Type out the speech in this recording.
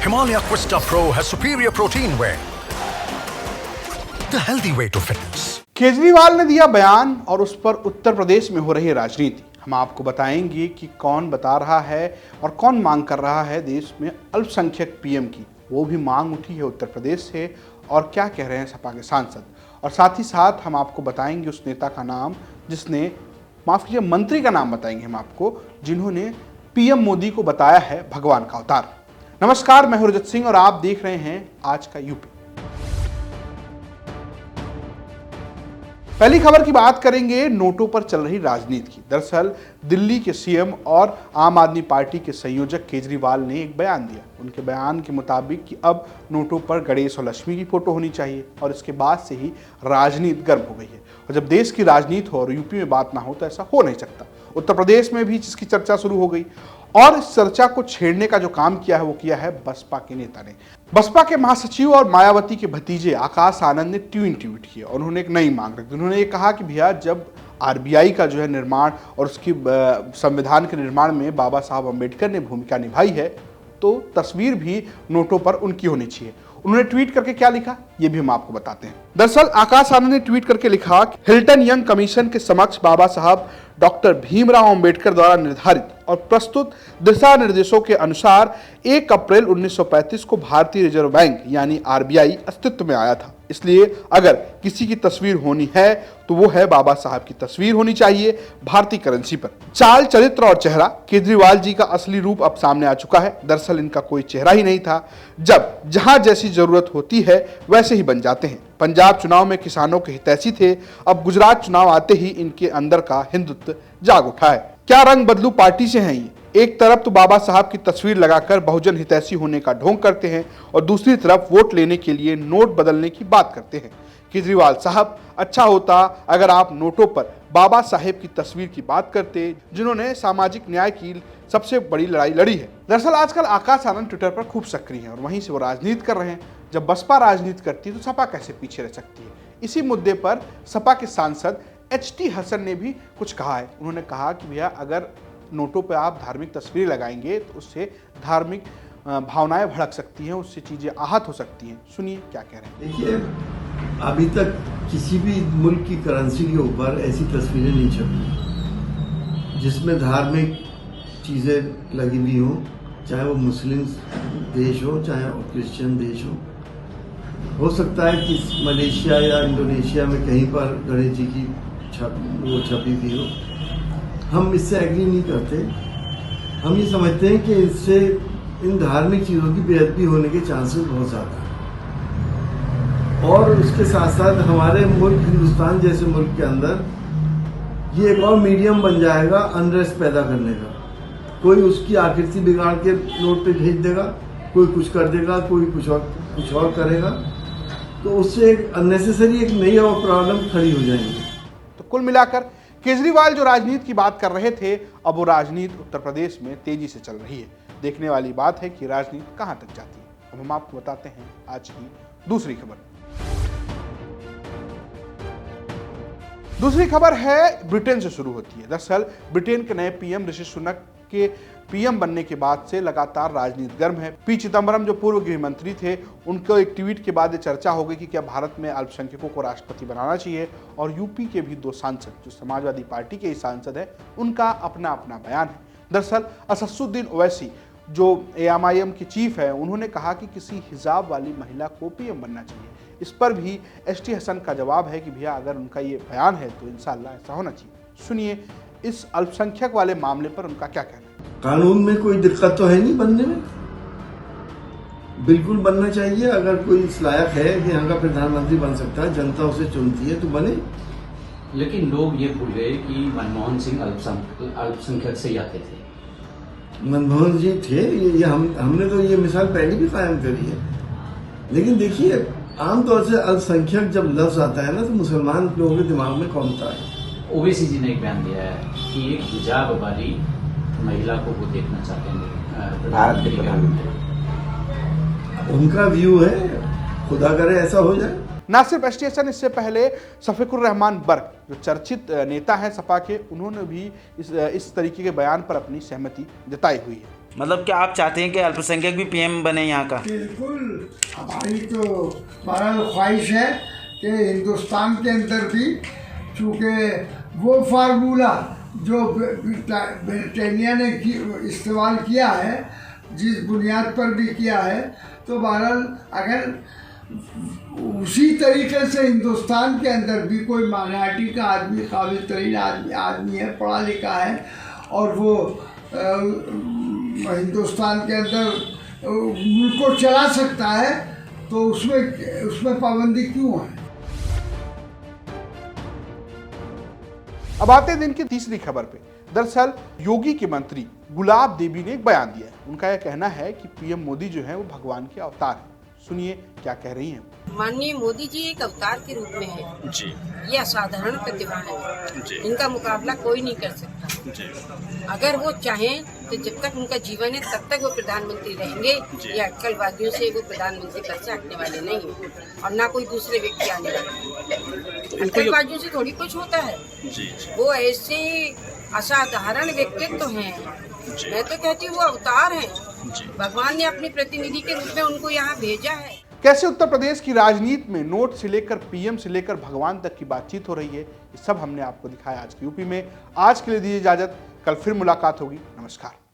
Himalaya Quista Pro has superior protein whey. The healthy way to fitness. Kejriwal ने दिया बयान और उस पर उत्तर प्रदेश में हो रही राजनीति। हम आपको बताएंगे कि कौन बता रहा है और कौन मांग कर रहा है देश में अल्पसंख्यक पीएम की। वो भी मांग उठी है उत्तर प्रदेश से और क्या कह रहे हैं सपा के सांसद। और साथ ही साथ हम आपको बताएंगे उस नेता का नाम जिसने, माफ कीजिए मंत्री का नाम बताएंगे हम आपको, जिन्होंने पीएम मोदी को बताया है भगवान का अवतार। नमस्कार, मैं हूं रजत सिंह और आप देख रहे हैं आज का यूपी। पहली खबर की बात करेंगे नोटों पर चल रही राजनीति की। दरअसल दिल्ली के सीएम और आम आदमी पार्टी के संयोजक केजरीवाल ने एक बयान दिया। उनके बयान के मुताबिक कि अब नोटों पर गणेश और लक्ष्मी की फोटो होनी चाहिए और इसके बाद से ही राजनीति गर्म हो गई है। और जब देश की राजनीति हो और यूपी में बात ना हो तो ऐसा हो नहीं सकता। उत्तर प्रदेश में भी जिसकी चर्चा शुरू हो गई और इस चर्चा को छेड़ने का जो काम किया है वो किया है बसपा के नेता ने। बसपा के महासचिव और मायावती के भतीजे आकाश आनंद ने ट्वीट किया और उन्होंने एक नई मांग रखी। उन्होंने ये कहा कि भैया जब आरबीआई का जो है निर्माण और उसकी संविधान के निर्माण में बाबा साहब अम्बेडकर ने भूमिका निभाई है तो तस्वीर भी नोटों पर उनकी होनी चाहिए। उन्होंने ट्वीट करके क्या लिखा ये भी हम आपको बताते हैं। दरअसल आकाश आनंद ने ट्वीट करके लिखा, हिल्टन यंग कमीशन के समक्ष बाबा साहब डॉक्टर भीमराव अंबेडकर द्वारा निर्धारित और प्रस्तुत दिशा निर्देशों के अनुसार 1 अप्रैल 1935 को भारतीय रिजर्व बैंक यानी आरबीआई अस्तित्व में आया था। इसलिए अगर किसी की तस्वीर होनी है तो वो है बाबा साहब की तस्वीर होनी चाहिए भारतीय करेंसी पर। चाल, चरित्र और चेहरा, केजरीवाल जी का असली रूप अब सामने आ चुका है। दरअसल इनका कोई चेहरा ही नहीं था। जब जहां जैसी जरूरत होती है वैसे ही बन जाते हैं। पंजाब चुनाव में किसानों के हितैषी थे, अब गुजरात चुनाव आते ही इनके अंदर का हिंदुत्व जाग उठा है। क्या रंग बदलू पार्टी से हैं ये। एक तरफ तो बाबा साहब की तस्वीर लगाकर बहुजन हितैषी होने का ढोंग करते हैं और दूसरी तरफ वोट लेने के लिए नोट बदलने की बात करते हैं। केजरीवाल साहब, अच्छा होता अगर आप नोटों पर बाबा साहेब की तस्वीर की बात करते जिन्होंने सामाजिक न्याय की सबसे बड़ी लड़ाई लड़ी है। दरअसल आजकल आकाश आनंद ट्विटर पर खूब सक्रिय हैं और वहीं से वो राजनीति कर रहे हैं। जब बसपा राजनीति करती है तो सपा कैसे पीछे रह सकती है। इसी मुद्दे पर सपा के सांसद HT हसन ने भी कुछ कहा है। उन्होंने कहा कि भैया अगर नोटों पर आप धार्मिक तस्वीरें लगाएंगे तो उससे धार्मिक भावनाएं भड़क सकती हैं, उससे चीजें आहत हो सकती हैं। सुनिए क्या कह रहे हैं। देखिए, अभी तक किसी भी मुल्क की करेंसी के ऊपर ऐसी तस्वीरें नहीं छपी जिसमें धार्मिक चीज़ें लगी हुई हों, चाहे वो मुस्लिम देश हो चाहे वो क्रिश्चियन देश हो सकता है कि मलेशिया या इंडोनेशिया में कहीं पर गणेश जी की छपी हुई हो। हम इससे एग्री नहीं करते। हम ये समझते हैं कि इससे इन धार्मिक चीज़ों की बेअदबी होने के चांसेस बहुत ज़्यादा हैं। और उसके साथ साथ हमारे मुल्क, हिंदुस्तान जैसे मुल्क के अंदर ये एक और मीडियम बन जाएगा अनरेस्ट पैदा करने का। कोई उसकी आकृति बिगाड़ के नोट पे भेज देगा, कोई कुछ कर देगा, कोई कुछ और करेगा, तो उससे एक अननेसेसरी एक नई और प्रॉब्लम खड़ी हो जाएगी। तो कुल मिलाकर केजरीवाल जो राजनीति की बात कर रहे थे, अब वो राजनीति उत्तर प्रदेश में तेजी से चल रही है। देखने वाली बात है कि राजनीति कहां तक जाती है। अब हम आपको बताते हैं आज की दूसरी खबर। दूसरी खबर है ब्रिटेन से शुरू होती है। दरअसल ब्रिटेन के नए पीएम ऋषि सुनक के पीएम बनने के बाद से लगातार राजनीति गर्म है। पी चिदम्बरम जो पूर्व गृह मंत्री थे, उनको एक ट्वीट के बाद ये चर्चा हो गई कि क्या भारत में अल्पसंख्यकों को राष्ट्रपति बनाना चाहिए। और यूपी के भी 2 सांसद जो समाजवादी पार्टी के ही सांसद है, उनका अपना अपना बयान है। दरअसल असदुद्दीन ओवैसी जो AMIM की चीफ है, उन्होंने कहा कि किसी हिजाब वाली महिला को पीएम बनना चाहिए। इस पर भी HT हसन का जवाब है कि भैया अगर उनका ये बयान है तो इंशाअल्लाह ऐसा होना चाहिए। सुनिए इस अल्पसंख्यक वाले मामले पर उनका क्या कहना है। कानून में कोई दिक्कत तो है नहीं बनने में, बिल्कुल बनना चाहिए। अगर कोई इस लायक है कि यहाँ का प्रधानमंत्री बन सकता है, जनता उसे चुनती है तो बने। लेकिन लोग ये भूल गए कि मनमोहन सिंह अल्पसंख्यक से ही आते थे। मनमोहन जी थे, ये हमने तो ये मिसाल पहले भी कायम करी है। लेकिन देखिए, आमतौर से अल्पसंख्यक जब लफ्ज आता है ना तो मुसलमान लोगों के दिमाग में कौनता है। ओवैसी जी ने एक बयान दिया है कि एक हिजाब वाली महिला को वो देखना चाहते हैं प्रधानमंत्री। उनका व्यू है, खुदा करे ऐसा हो जाए। न सिर्फ HT हसन, इससे पहले शफीकुर रहमान बर्क जो चर्चित नेता हैं सपा के, उन्होंने भी इस तरीके के बयान पर अपनी सहमति जताई हुई है। मतलब क्या आप चाहते हैं कि अल्पसंख्यक भी पीएम बने यहाँ का? बिल्कुल, हमारी तो बहरहाल ख्वाहिश है कि हिंदुस्तान के अंदर भी, चूँकि वो फार्मूला जो ब्रिटानिया ने इस्तेमाल किया है, जिस बुनियाद पर भी किया है, तो बहरहाल अगर उसी तरीके से हिंदुस्तान के अंदर भी कोई माइनॉरिटी का आदमी, काबिल तरीन आदमी है, पढ़ा लिखा है, और वो हिंदुस्तान के अंदर मुल्क को चला सकता है, तो उसमें पाबंदी क्यों है? अब आते हैं दिन की तीसरी खबर पे। दरअसल योगी की मंत्री गुलाब देवी ने एक बयान दिया है। उनका यह कहना है कि पीएम मोदी जो है वो भगवान के अवतार हैं। सुनिए क्या कह रही हैं। माननीय मोदी जी एक अवतार के रूप में है जी। ये असाधारण प्रतिभा है जी। इनका मुकाबला कोई नहीं कर सकता जी। अगर वो चाहें तो जब तक उनका जीवन है तब तक वो प्रधानमंत्री रहेंगे। ये अटकलबाजियों से वो प्रधानमंत्री पद से हटने वाले नहीं है, और ना कोई दूसरे व्यक्ति आने वाले। अटकलबाजियों से थोड़ी कुछ होता है जी। वो ऐसे असाधारण व्यक्तित्व हैं। मैं तो कहती हूँ वो अवतार हैं। भगवान ने अपने प्रतिनिधि के रूप में उनको यहाँ भेजा है। कैसे उत्तर प्रदेश की राजनीति में नोट से लेकर पीएम से लेकर भगवान तक की बातचीत हो रही है, ये सब हमने आपको दिखाया आज की यूपी में। आज के लिए दीजिए इजाजत, कल फिर मुलाकात होगी। नमस्कार।